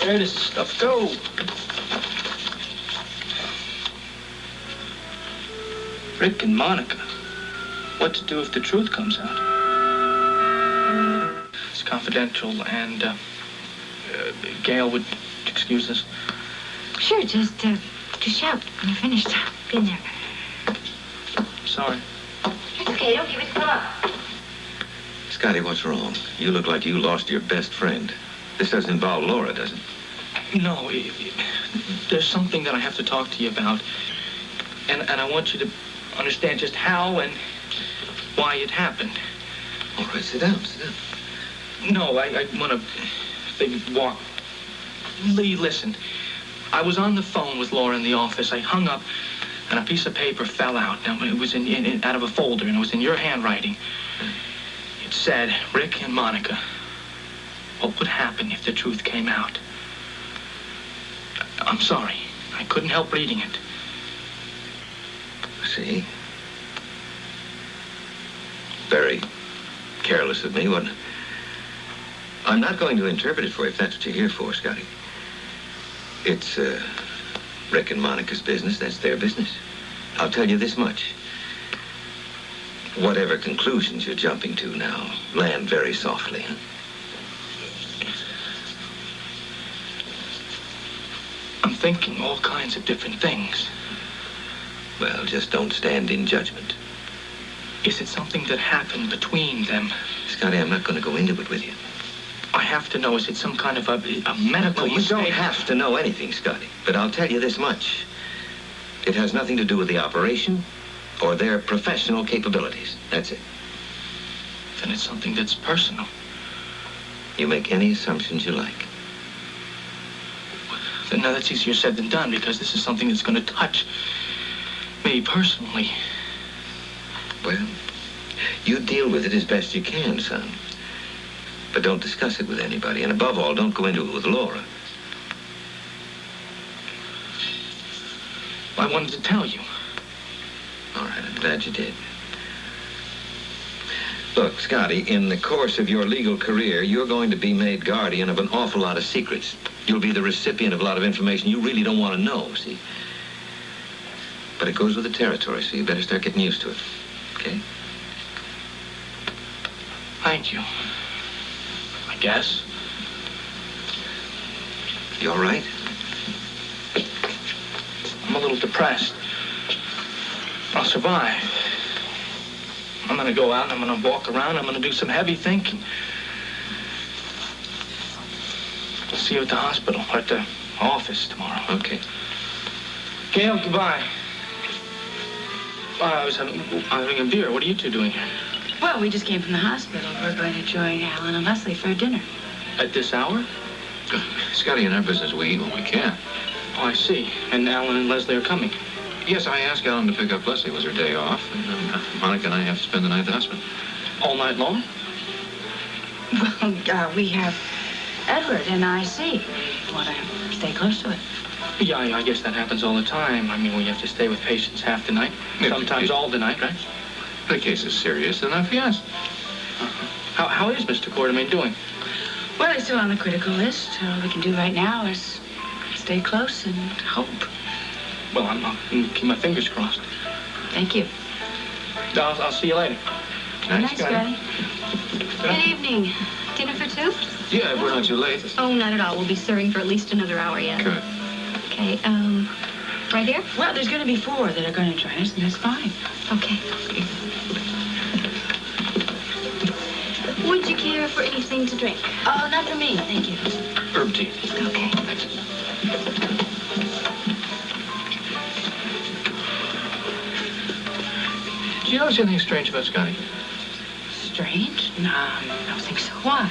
Where does the stuff go? Rick and Monica. What to do if the truth comes out? It's confidential, and Gail would excuse us. Sure, just shout when you're finished. Be in there. Sorry. It's okay, don't give it up. Scotty, what's wrong? You look like you lost your best friend. This doesn't involve Laura, does it? No, there's something that I have to talk to you about. And I want you to understand just how and why it happened. All right, sit down, sit down. No, I want to walk. Lee, listen. I was on the phone with Laura in the office. I hung up, and a piece of paper fell out. Now, it was out of a folder, and it was in your handwriting. It said, Rick and Monica. What would happen if the truth came out? I'm sorry. I couldn't help reading it. See? Very careless of me, wasn't it? I'm not going to interpret it for you if that's what you're here for, Scotty. It's Rick and Monica's business. That's their business. I'll tell you this much. Whatever conclusions you're jumping to now, land very softly, huh? I'm thinking all kinds of different things. Well, just don't stand in judgment. Is it something that happened between them? Scotty, I'm not going to go into it with you. I have to know, is it some kind of a medical You mistake? don't have to know anything, Scotty. But I'll tell you this much. It has nothing to do with the operation or their professional capabilities. That's it. Then it's something that's personal. You make any assumptions you like. Then now that's easier said than done, because this is something that's going to touch me personally. Well, you deal with it as best you can, son. But don't discuss it with anybody. And above all, don't go into it with Laura. I wanted to tell you. All right, I'm glad you did. Look, Scotty, in the course of your legal career, you're going to be made guardian of an awful lot of secrets. You'll be the recipient of a lot of information you really don't want to know, see? But it goes with the territory, so you better start getting used to it. Okay? Thank you. I guess. You all right? I'm a little depressed. I'll survive. I'm going to go out and I'm going to walk around. I'm going to do some heavy thinking. I'll see you at the hospital or at the office tomorrow. Okay. Gail, goodbye. I was having a beer. What are you two doing here? Well, we just came from the hospital. We're going to join Alan and Leslie for dinner. At this hour? Scotty, in our business, we eat when we can. Oh, I see. And Alan and Leslie are coming. Yes, I asked Ellen to pick up Leslie. It was her day off. And Monica and I have to spend the night at the hospital. All night long? Well, we have Edward in IC. We want to stay close to it. Yeah, I guess that happens all the time. I mean, we have to stay with patients half the night. Sometimes all the night, right? The case is serious enough, yes. How is Mr. Quartermain doing? Well, he's still on the critical list. All we can do right now is stay close and hope. Well, I'll keep my fingers crossed. Thank you. I'll see you later. Good night, Scotty. Good evening. Dinner for two? Yeah, we're not too late. Oh, not at all. We'll be serving for at least another hour yet. Good. Okay, right here? Well, there's going to be 4 that are going to join us, and that's fine. Okay. Would you care for anything to drink? Oh, not for me, thank you. Herb tea. Okay. Thanks. Do you notice anything strange about Scotty? Strange? No, I don't think so. Why?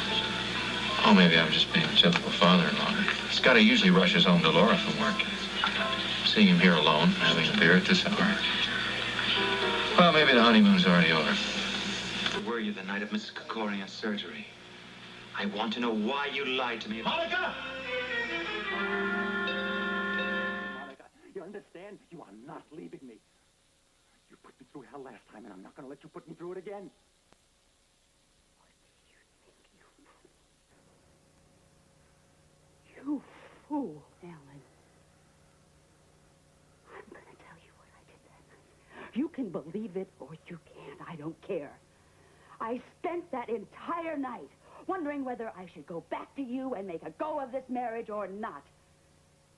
Oh, maybe I'm just being a typical father-in-law. Scotty usually rushes home to Laura from work. Seeing him here alone, having a beer at this hour. Well, maybe the honeymoon's already over. Where were you the night of Mrs. Kakorian's surgery? I want to know why you lied to me. Monica! Monica, you understand? You are not leaving me. You put me through hell last time, and I'm not going to let you put me through it again. What do you think you... can believe it or you can't. I don't care. I spent that entire night wondering whether I should go back to you and make a go of this marriage or not.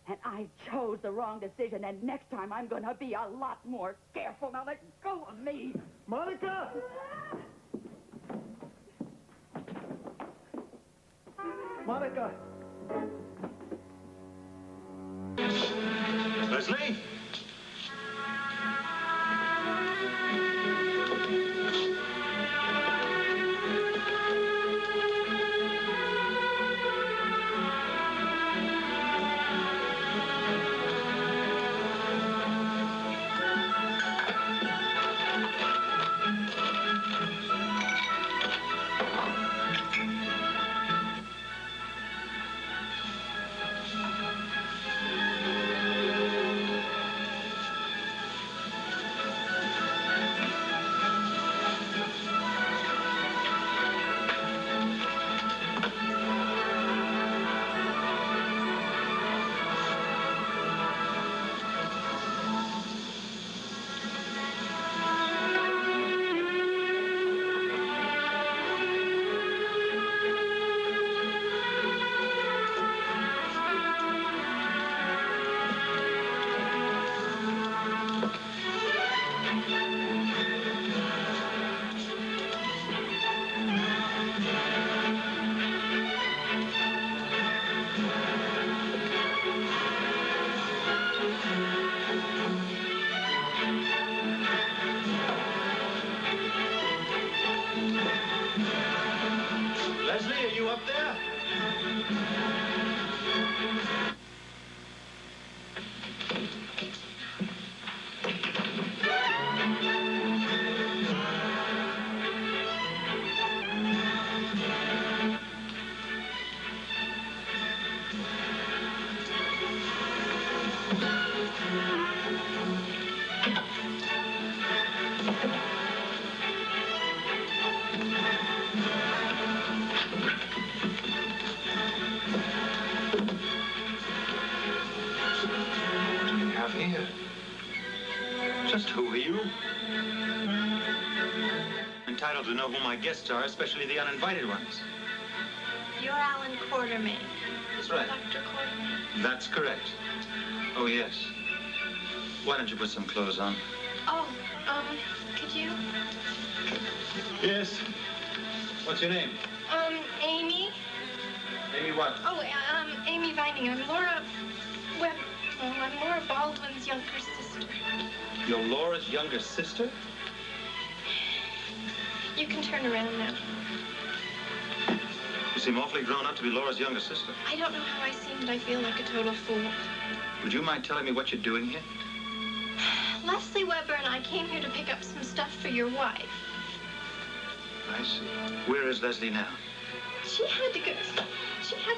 And I chose the wrong decision, and next time I'm going to be a lot more careful. Now let go of me. Monica! Monica! Leslie? Leslie, are you up there? Here. Just who are you? Entitled to know who my guests are, especially the uninvited ones. You're Alan Quartermain. That's right. Dr. Quartermain? That's correct. Oh, yes. Why don't you put some clothes on? Oh, could you? Yes. What's your name? Amy. Amy what? Oh, Amy Vining. I'm Laura Webb. Well, I'm Laura Baldwin's younger sister. You're Laura's younger sister? You can turn around now. You seem awfully grown up to be Laura's younger sister. I don't know how I seem, but I feel like a total fool. Would you mind telling me what you're doing here? Leslie Weber and I came here to pick up some stuff for your wife. I see. Where is Leslie now? She had to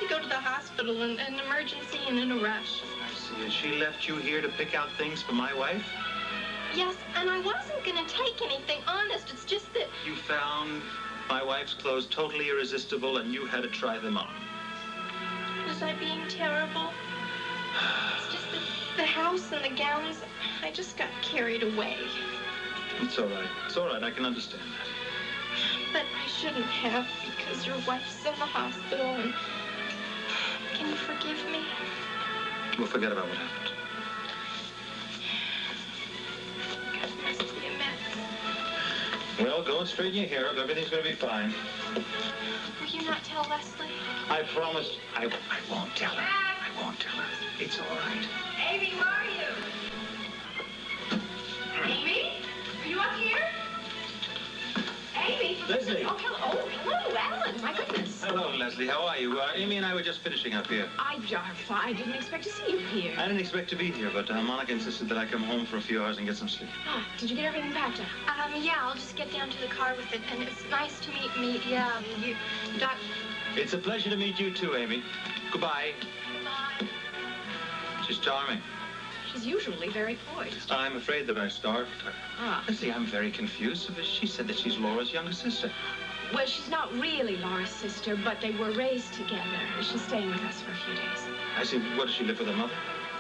go to the hospital in an emergency and in a rush. I see. And she left you here to pick out things for my wife? Yes, and I wasn't going to take anything, honest. It's just that... You found my wife's clothes totally irresistible and you had to try them on. Was I being terrible? It's just that the house and the gowns, I just got carried away. It's all right. It's all right. I can understand that. But I shouldn't have, because your wife's in the hospital and... Can you forgive me? We'll forget about what happened. God, it must be a mess. Well, go and straighten your hair up. Everything's going to be fine. Will you not tell Leslie? I promised I won't tell her. I won't tell her. It's all right. Amy, where are you? Amy? Are you up here? Amy? Leslie. Oh, hello, Alan. My goodness. Hello, Leslie. How are you? Amy and I were just finishing up here. I didn't expect to see you here. I didn't expect to be here, but Monica insisted that I come home for a few hours and get some sleep. Ah, did you get everything packed up? Yeah, I'll just get down to the car with it. And it's nice to meet you, Doc. It's a pleasure to meet you too, Amy. Goodbye. Bye. She's charming. She's usually very poised. I'm afraid that I startled her. Ah. Leslie, I'm very confused. She said that she's Laura's younger sister. Well, she's not really Laura's sister, but they were raised together. She's staying with us for a few days. I see. What, does she live with her mother?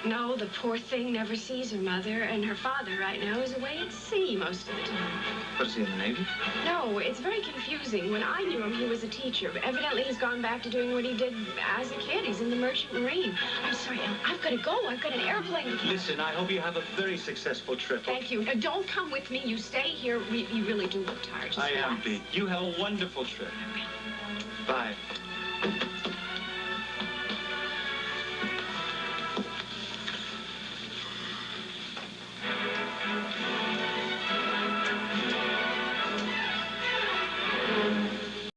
No, the poor thing never sees her mother, and her father right now is away at sea most of the time. What, is he in the Navy? No, it's very confusing. When I knew him, he was a teacher, but evidently he's gone back to doing what he did as a kid. He's in the Merchant Marine. I'm sorry, I've got to go. I've got an airplane to catch. Listen, I hope you have a very successful trip. Thank you. Now, don't come with me. You stay here. You really do look tired. Just I am, relax. Pete. You have a wonderful trip. Bye.